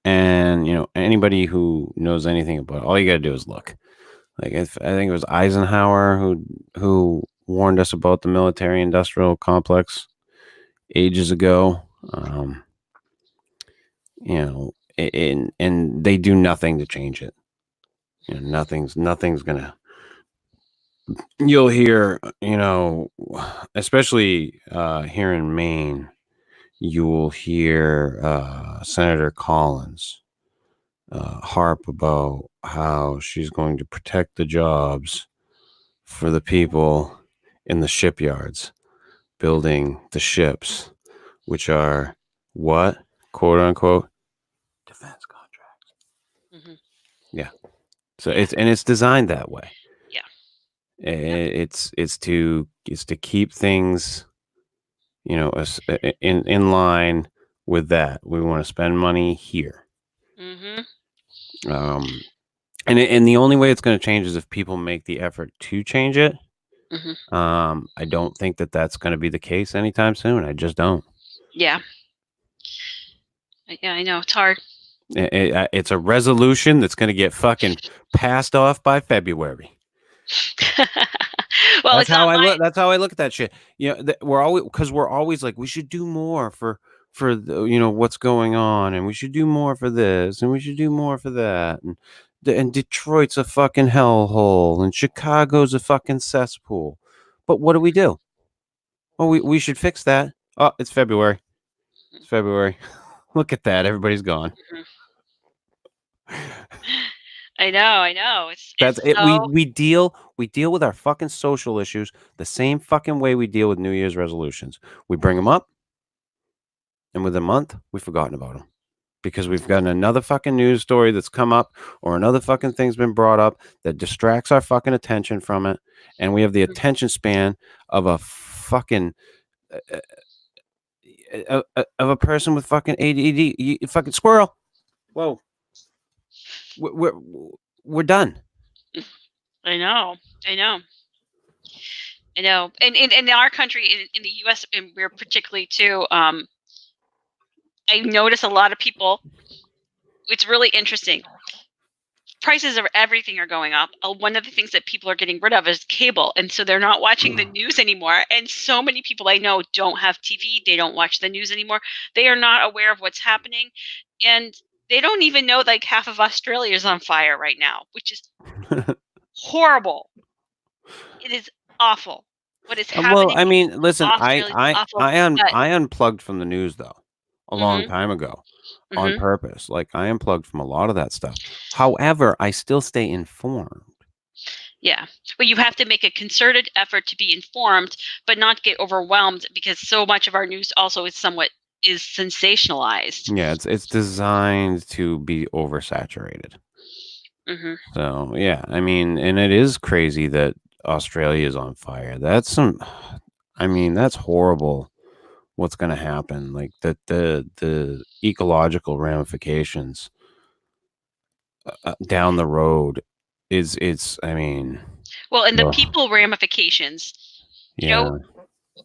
and anybody who knows anything about it, all you got to do is look. Like, I think it was Eisenhower who warned us about the military industrial complex ages ago. And they do nothing to change it. Nothing's gonna. You'll hear, especially here in Maine, you will hear Senator Collins harp about how she's going to protect the jobs for the people in the shipyards building the ships, which are what, quote unquote, defense contracts. Mhm. Yeah. So Yeah. it's designed that way. Yeah. Yep. It's to is to keep things, in line with that. We want to spend money here. Mhm. Um, and the only way it's going to change is if people make the effort to change it. Mhm. I don't think that that's going to be the case anytime soon. I just don't. Yeah. Yeah, I know, it's hard. It's a resolution that's going to get fucking passed off by February. Well, That's it's how not I my look. That's how I look at that shit. We're always like we should do more for what's going on, and we should do more for this, and we should do more for that, and Detroit's a fucking hellhole, and Chicago's a fucking cesspool. But what do? Well, we should fix that. Oh, it's February. It's February. Look at that. Everybody's gone. Mhm. I know, That's it's it. We so we deal we deal with our fucking social issues the same fucking way we deal with New Year's resolutions. We bring them up, and within a month, we've forgotten about them because we've gotten another fucking news story that's come up, or another fucking thing's been brought up that distracts our fucking attention from it, and we have the Mhm. attention span of a fucking uh, of a person with fucking ADD. You fucking squirrel. Whoa, we're we're done. I know, I know, I know. And in our country, in the US, and we're particularly too, I notice a lot of people, it's really interesting. Prices of everything are going up. One of the things that people are getting rid of is cable, and so they're not watching the news anymore. And so many people I know don't have TV. They don't watch the news anymore. They are not aware of what's happening, and they don't even know like half of Australia is on fire right now, which is horrible. It is awful. What is Well, happening I in mean, listen, Australia is awful. But I unplugged from the news though a long mhm, time ago on mhm, purpose. Like I unplugged from a lot of that stuff. However, I still stay informed. yeah. Well, you have to make a concerted effort to be informed, but not get overwhelmed because so much of our news also is sensationalized. Yeah, it's designed to be oversaturated. Mhm. So, yeah, I mean, and it is crazy that Australia is on fire. I mean, that's horrible what's going to happen. Like the ecological ramifications down the road it's I mean, Well, and the ugh, people ramifications, you know, yeah,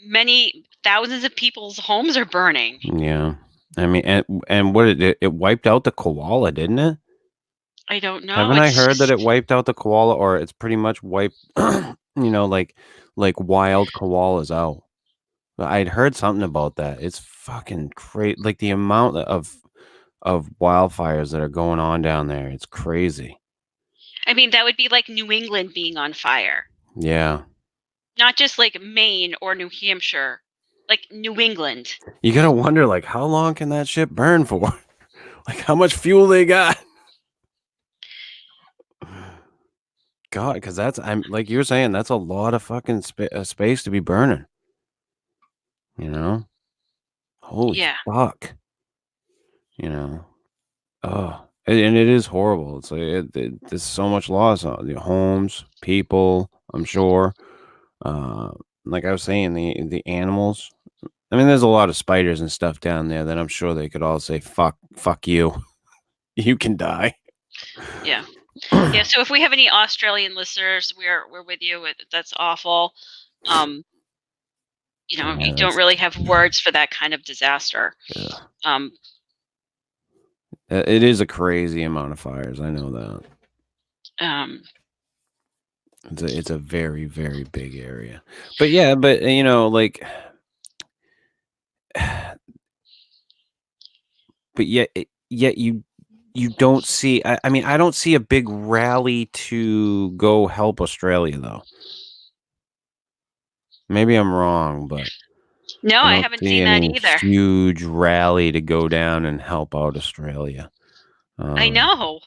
many thousands of people's homes are burning. yeah. I mean, and what it wiped out the koala, didn't it? I don't know. Haven't I It's heard that it just wiped out the koala, or it's pretty much wiped, like wild koalas out? I'd heard something about that. It's fucking great. Like the amount of wildfires that are going on down there. It's crazy. I mean, that would be like New England being on fire. Yeah. Not just like Maine or New Hampshire, like New England. You gotta wonder, like, how long can that shit burn for? Like, how much fuel they got? God, because I'm like you were saying, that's a lot of fucking space to be burning. You know, holy Yeah. fuck. You know, oh, and it is horrible. It's like there's so much loss on the homes, people. I'm sure. Uh, like I was saying, the animals. I mean, there's a lot of spiders and stuff down there that I'm sure they could all say, fuck you, you can die." Yeah. Yeah, so if we have any Australian listeners, we're with you. That's awful. Um, you Yeah, don't that's really have words for that kind of disaster. yeah. Um, It is a crazy amount of fires. I know that. um, It's a very, very big area. But yeah, like but yet you don't see I mean, I don't see a big rally to go help Australia though. Maybe I'm wrong, but no, I I don't haven't see seen that any either. huge rally to go down and help out Australia. I Um, know.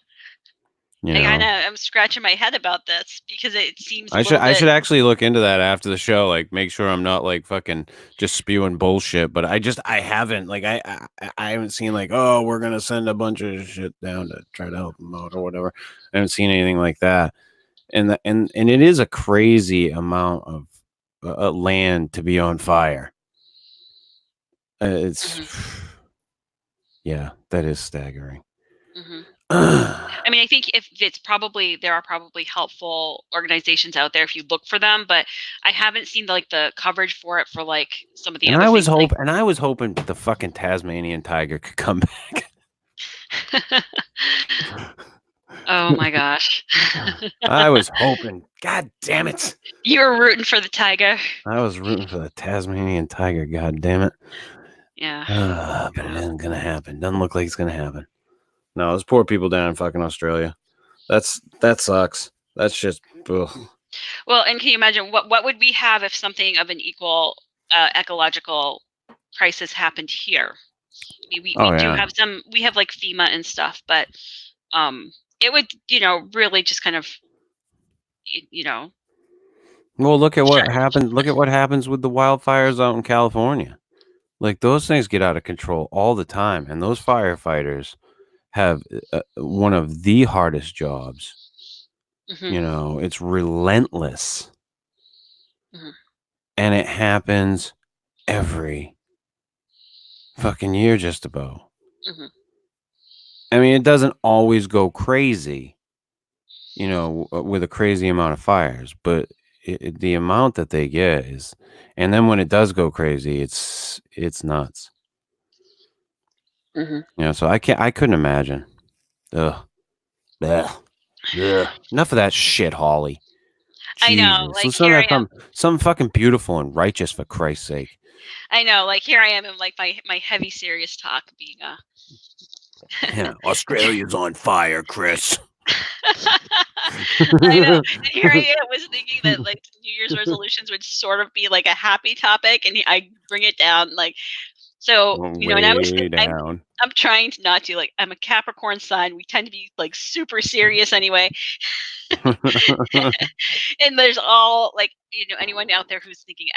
you know. I'm scratching my head about this because it seems a little I bit. should actually look into that after the show, like make sure I'm not like fucking just spewing bullshit. But I haven't like I haven't seen like, oh, we're gonna send a bunch of shit down to try to help them out or whatever. I haven't seen anything like that. And it is a crazy amount land to be on fire. It's yeah, that is staggering. I mean, I think there are probably helpful organizations out there if you look for them, but I haven't seen the coverage for it for like some of the And other I was things. hoping the fucking Tasmanian tiger could come back. Oh my gosh. I was hoping. God damn it. You were rooting for the tiger. I was rooting for the Tasmanian tiger. God damn it. Yeah. But it isn't gonna happen. Doesn't look like it's gonna happen. No, those poor people down in fucking Australia. That sucks. That's just. Ugh. Well, and can you imagine what would we have if something of an equal ecological crisis happened here? I mean, we Oh do yeah. have we have like FEMA and stuff, but it would, really just kind of, you know, Well, look at what shut. happened. Look at what happens with the wildfires out in California. Like those things get out of control all the time, and those firefighters have one of the hardest jobs. Mhm, It's relentless, mhm, and it happens every fucking year, just about. mhm, I mean, it doesn't always go crazy, with a crazy amount of fires, but the amount that they get is, and then when it does go crazy, it's nuts. mhm. So I couldn't imagine. Ugh. Blech. Ugh. Enough of that shit, Holly. I know, Jesus. like Let's here learn I that am. something fucking beautiful and righteous for Christ's sake. I know, like here I am in like my heavy serious talk being Yeah. Australia's on fire, Chris. I know. And here I am was thinking that like New Year's resolutions would sort of be like a happy topic, and I bring it down like so, and Way down. I'm trying to not to like I'm a Capricorn sign. We tend to be like super serious anyway. And there's all like anyone out there who's thinking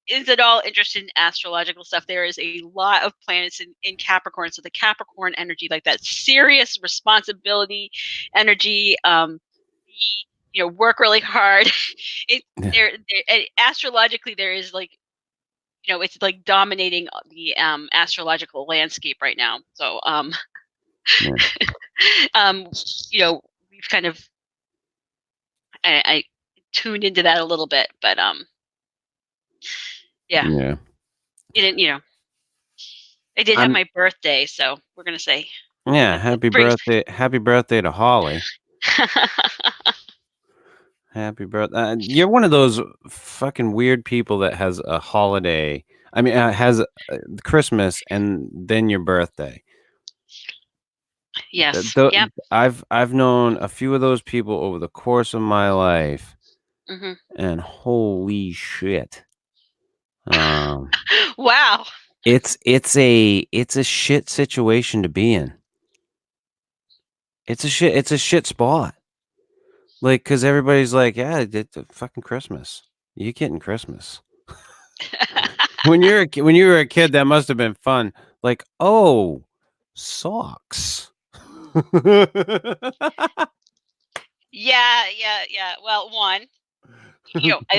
is at all interested in astrological stuff, there is a lot of planets in Capricorn, so the Capricorn energy, like that serious responsibility energy, work really hard. it there Astrologically there is like it's like dominating the astrological landscape right now, so Yeah. um we've kind of I tuned into that a little bit, but yeah, Yeah. it didn't, I did have I'm my birthday, so we're gonna say Yeah, that happy brings. birthday. Happy birthday to Holly. Happy birthday. You're one of those fucking weird people that has a holiday. I mean, has Christmas and then your birthday. Yes. Th- Yep. I've known a few of those people over the course of my life, Hmm. and holy shit, um, Wow. it's a shit situation to be in. It's a shit spot. Like, cause everybody's like, yeah, it's a fucking Christmas. You getting Christmas? When when you were a kid, that must have been fun. Like, oh, socks. Yeah, yeah, yeah. Well, one,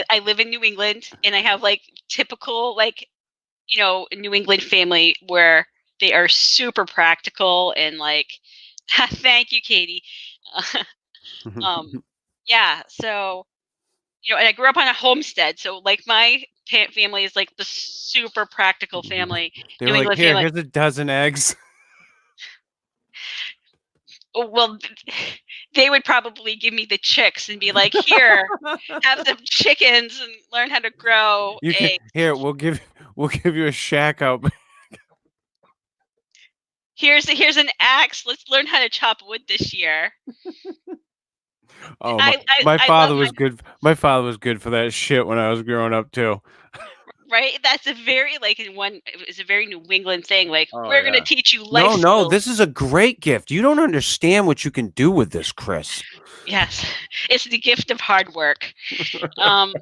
I live in New England, and I have like typical like New England family where they are super practical and like thank you, Katie. um yeah, so and I grew up on a homestead, so like my family is like the super practical family, They were New like, England here, family. here's a dozen eggs. Oh, well, they would probably give me the chicks and be like, "Here, have some chickens and learn how to grow You can eggs. here. We'll give you a shack out. Here's an axe. Let's learn how to chop wood this year." Oh, my I love father was good. My father was good for that shit when I was growing up too. right. That's a very like in one. It's a very New England thing. Like Oh we're gonna yeah. teach you life No, no, skills. this is a great gift. You don't understand what you can do with this, Chris. Yes, it's the gift of hard work. Um,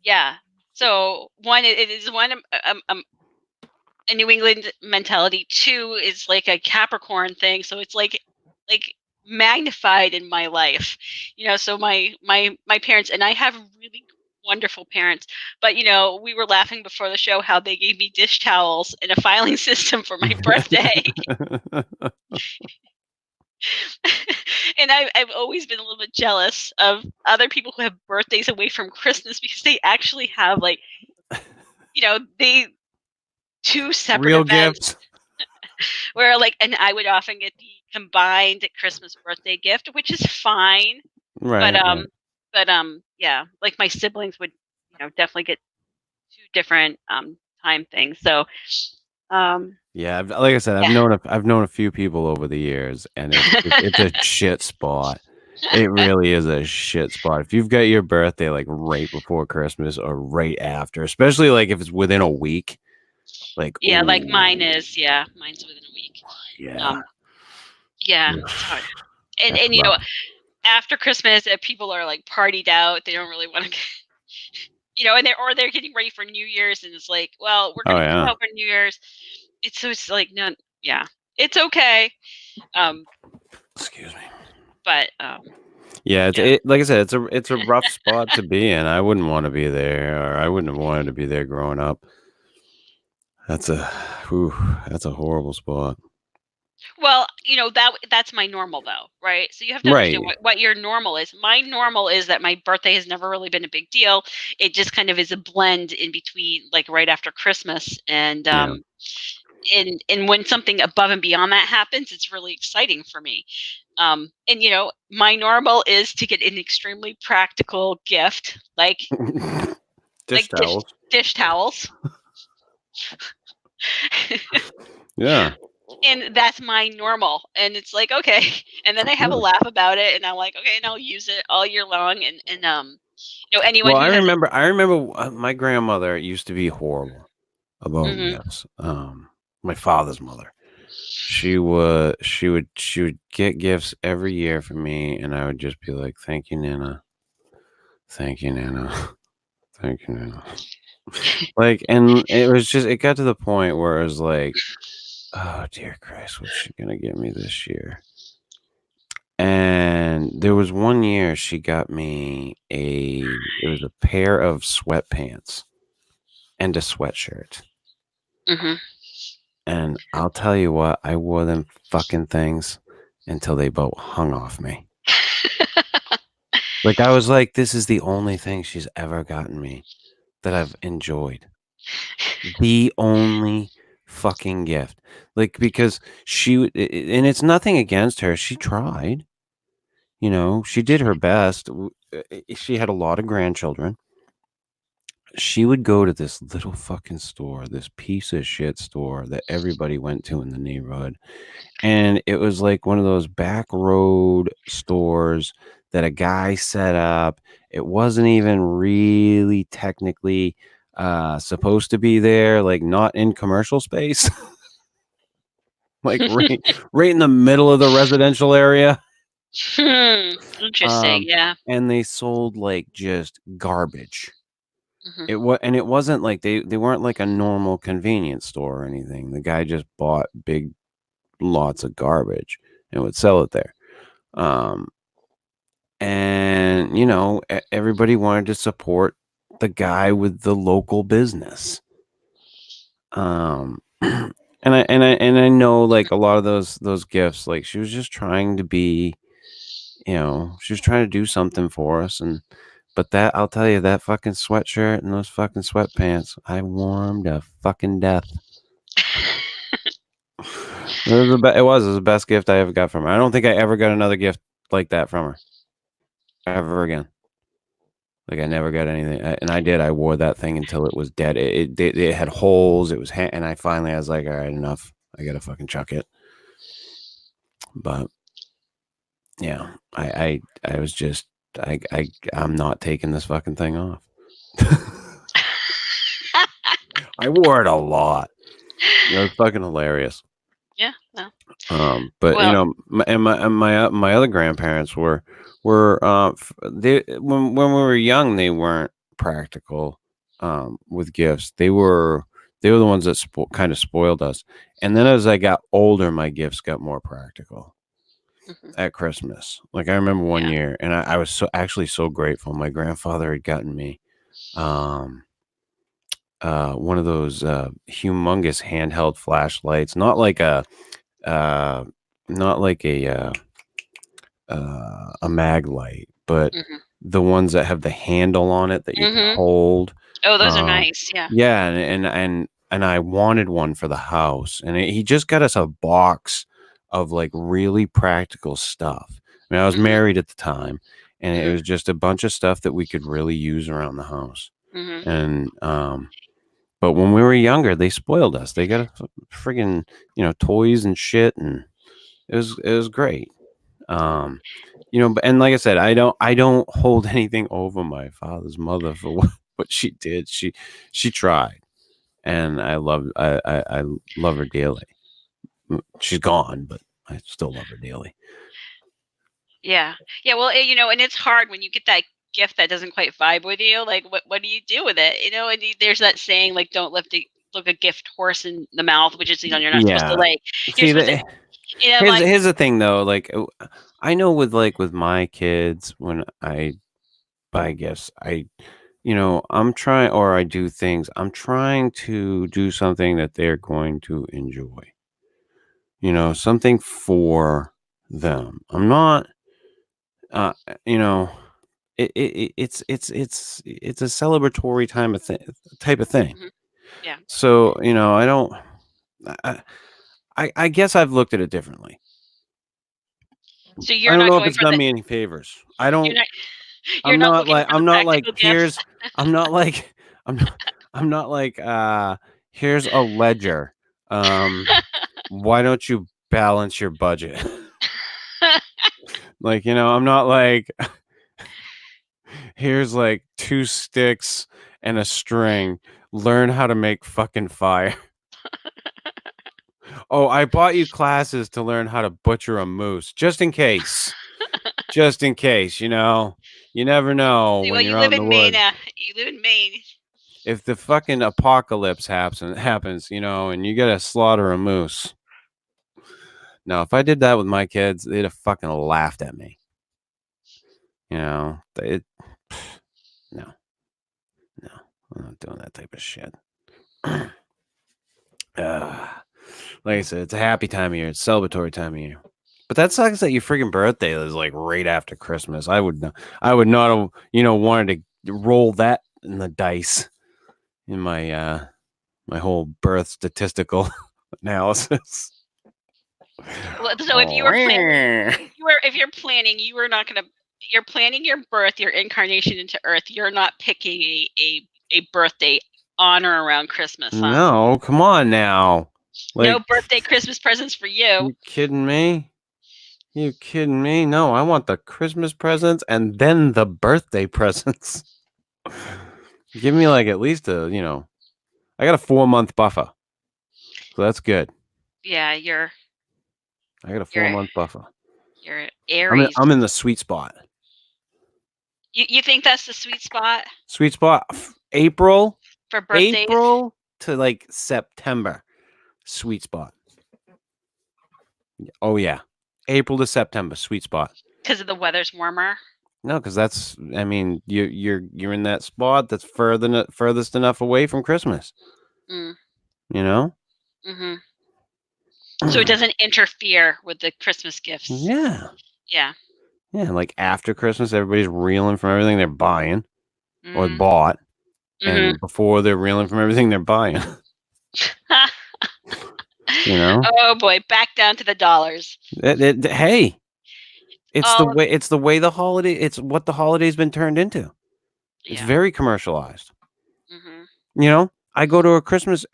yeah. So one, it is one a New England mentality. Two is like a Capricorn thing. So it's like magnified in my life. So my parents, and I have really wonderful parents, but we were laughing before the show how they gave me dish towels and a filing system for my birthday. And I've always been a little bit jealous of other people who have birthdays away from Christmas because they actually have like, they two separate Real events gifts. where and I would often get the combined Christmas birthday gift, which is fine. But Right. yeah, like my siblings would, definitely get two different time things. So Yeah, like I said, yeah. I've known a few people over the years, and it's a shit spot. It really is a shit spot. If you've got your birthday like right before Christmas or right after, especially like if it's within a week, like Yeah, like mine's within a week. yeah. Um yeah, it's hard. And That's and rough. after Christmas, people are like partied out. They don't really want to and they're getting ready for New Year's, and it's like, well, we're Oh gonna come yeah. out for New Year's. It's like, no, yeah. It's okay. Um Excuse me. but Yeah, yeah. like I said, it's a rough spot to be in. I wouldn't want to be there, or I wouldn't have wanted to be there growing up. That's a, whew, that's a horrible spot. Well, that's my normal though, right? So you have to understand Right. what your normal is. My normal is that my birthday has never really been a big deal. It just kind of is a blend in between, like right after Christmas, and Yeah. when something above and beyond that happens, it's really exciting for me. And my normal is to get an extremely practical gift, like Dish dish towels. dish towels. Yeah. And that's my normal, and it's like, okay. And then I have a Yeah. laugh about it, and I'm like, okay, and I'll use it all year long. And anyone Well, who has I remember my grandmother used to be horrible about mhm. gifts. My father's mother. She would get gifts every year for me, and I would just be like, "Thank you, Nana. Thank you, Nana. Thank you, Nana." Like, and it got to the point where it was like, "Oh dear Christ, what's she gonna get me this year?" And there was one year she got me it was a pair of sweatpants and a sweatshirt. Mhm. And I'll tell you what, I wore them fucking things until they both hung off me. Like, I was like, this is the only thing she's ever gotten me that I've enjoyed. The only fucking gift. Like, because and it's nothing against her. She tried, she did her best. She had a lot of grandchildren. She would go to this little fucking store, this piece of shit store that everybody went to in the neighborhood. And it was like one of those back road stores that a guy set up. It wasn't even really technically supposed to be there, like not in commercial space, like right in the middle of the residential area. Interesting. Um, Yeah. and they sold like just garbage. Mhm. It wasn't like they weren't like a normal convenience store or anything. The guy just bought big lots of garbage and would sell it there. Um, and everybody wanted to support the guy with the local business. And I know like a lot of those gifts, like she was just trying to be, she was trying to do something for us. And but that, I'll tell you, that fucking sweatshirt and those fucking sweatpants, I wore 'em to fucking death. It was the best gift I ever got from her. I don't think I ever got another gift like that from her ever again. Like I never got anything, and I did. I wore that thing until it was dead. It had holes. It was, and I was like, all right, enough. I gotta fucking chuck it. But yeah, I was just, I'm not taking this fucking thing off. I wore it a lot. It was fucking hilarious. Yeah. No. But Well. my other grandparents they when we were young, they weren't practical with gifts. They were the ones that kind of spoiled us. And then as I got older, my gifts got more practical. Mhm. at Christmas. Like, I remember one Yeah. year, and I was so grateful. My grandfather had gotten me, um, one of those, humongous handheld flashlights, uh, not like a mag light, but Mhm. the ones that have the handle on it that you can Mhm. hold. Oh, those are Um, nice. Yeah. yeah, and I wanted one for the house, and he just got us a box of like really practical stuff. I mean, I was Mhm. married at the time, and it Mhm. was just a bunch of stuff that we could really use around the house. Mhm. And but when we were younger, they spoiled us. They got us friggin', toys and shit, and it was great. Um, but and like I said, I don't hold anything over my father's mother for what she did. She tried, and I love her dearly. She's gone, but I still love her dearly. Yeah. Yeah. Well, and it's hard when you get that gift that doesn't quite vibe with you. Like, what do you do with it? And there's that saying, like, don't look a gift horse in the mouth, which is, you're not supposed to Yeah. like. You're See, supposed to, here's like. here's the thing though. Like, I know with my kids when I buy gifts, I'm trying, or I do things. I'm trying to do something that they're going to enjoy. Something for them. I'm not, uh, you know, it's a celebratory type of thing. Mhm. Yeah. So I don't. I, I guess I've looked at it differently. So I you're don't not know if going it's for done the. me any favors. You're not. You're I'm not not looking like for the I'm not like practical gifts. here's I'm not like I'm not I'm not like here's a ledger. Um why don't you balance your budget? Like, I'm not like here's like two sticks and a string. Learn how to make fucking fire. Oh, I bought you classes to learn how to butcher a moose just in case. Just in case, You never know Well, when you you're out live in the in Maine. woods. You live in Maine. If the fucking apocalypse happens, and you gotta slaughter a moose. Now, if I did that with my kids, they'd have fucking laughed at me. It no, no, I'm not doing that type of shit. Like I said, it's a happy time of year. It's a celebratory time of year. But that sucks that your freaking birthday is like right after Christmas. I would not have, wanted to roll that in the dice in my whole birth statistical analysis. Well, so if you were planning, Oh, if you're planning, you were not gonna. You're planning your birth, your incarnation into Earth. You're not picking a birthday on or around Christmas, huh? no, come on now. No Like, birthday Christmas presents for you. you kidding me? You kidding me? No, I want the Christmas presents and then the birthday presents. Give me like at least I got a 4-month buffer. So that's good. Yeah, I got a you're 4-month buffer. you're I'm in, Aries. I'm in the sweet spot. You think that's the sweet spot Sweet spot. April, for birthdays April to like September. Sweet spot. Oh yeah. April to September, sweet spot. because of the weather's warmer? No, because that's. I mean, you're in that spot that's furthest enough away from Christmas. Mm, You know. hmm So it doesn't interfere with the Christmas gifts. Yeah, Yeah. yeah. Like after Christmas, everybody's reeling from everything they're buying or Mm, bought, hmm and before they're reeling from everything they're buying. You know. Oh boy, back down to the dollars. Hey, it's the All of way. It's the way the holiday. It's what the holiday's been turned into. It's yeah. very commercialized. Mhm. I go to a Christmas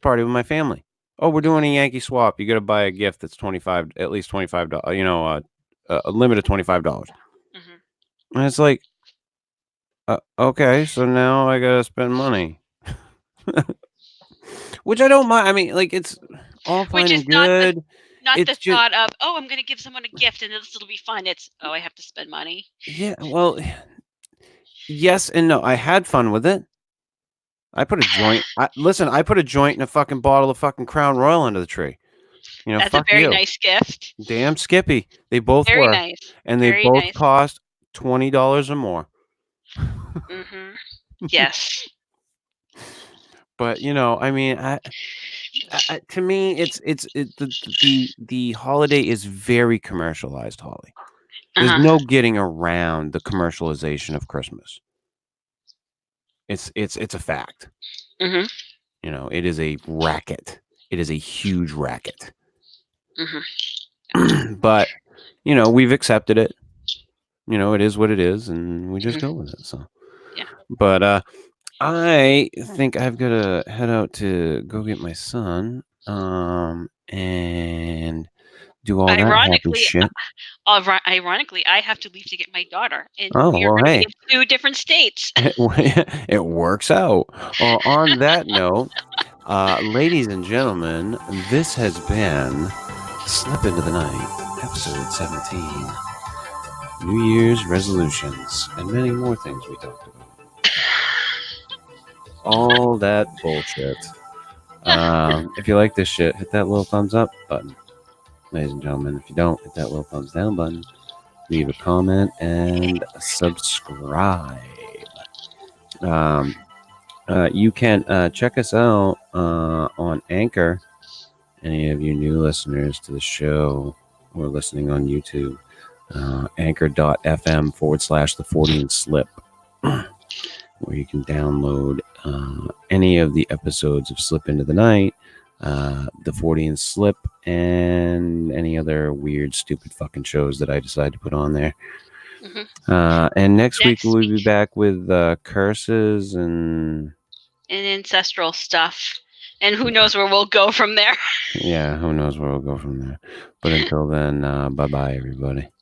party with my family. Oh, we're doing Mhm. a Yankee swap. You got to buy a gift that's at least $25. A limit of $25. Mhm. And it's like, okay, so now I gotta spend money, which I don't mind. I mean, like it's all Which fine is and good. not the It's just thought of, "Oh, I'm gonna give someone a gift and this will be fun." It's, "Oh, I have to spend money." yeah. Well, yes and no. I had fun with it. I put a joint. I put a joint and a fucking bottle of fucking Crown Royal under the tree. You know, That's a fuck very you. nice gift. Damn Skippy. They both Very were. nice. And they Very both nice. cost $20 or more. Mhm. Yes. But, you know, I mean, to me, the holiday is very commercialized, Holly. There's Uh-huh. no getting around the commercialization of Christmas. It's a fact. Mhm. You know, it is a racket. It is a huge racket. Mhm. But, you know, we've accepted it. You know, it is what it is, and we just Mhm. go with it. So, Yeah. but I think I've got to head out to go get my son, and do all that happy Ironically, shit. ironically, I have to leave to get my daughter, and Oh, we are well, going to be hey, in 2 different states. it works out. On that note, ladies and gentlemen, this has been Slip Into the Night, episode 17, New Year's resolutions, and many more things we talked about. All that bullshit. If you like this shit, hit that little thumbs up button. Ladies and gentlemen, if you don't, hit that little thumbs down button. Leave a comment and subscribe. You can check us out on Anchor. Any of you new listeners to the show or listening on YouTube, anchor.fm/ the 40 and slip, where you can download any of the episodes of Slip Into the Night, the 40 and slip, and any other weird, stupid fucking shows that I decide to put on there. And next week Next we'll week, be back with curses and ancestral stuff, and who knows where we'll go from there. yeah, who knows where we'll go from there. But until then, bye bye, everybody.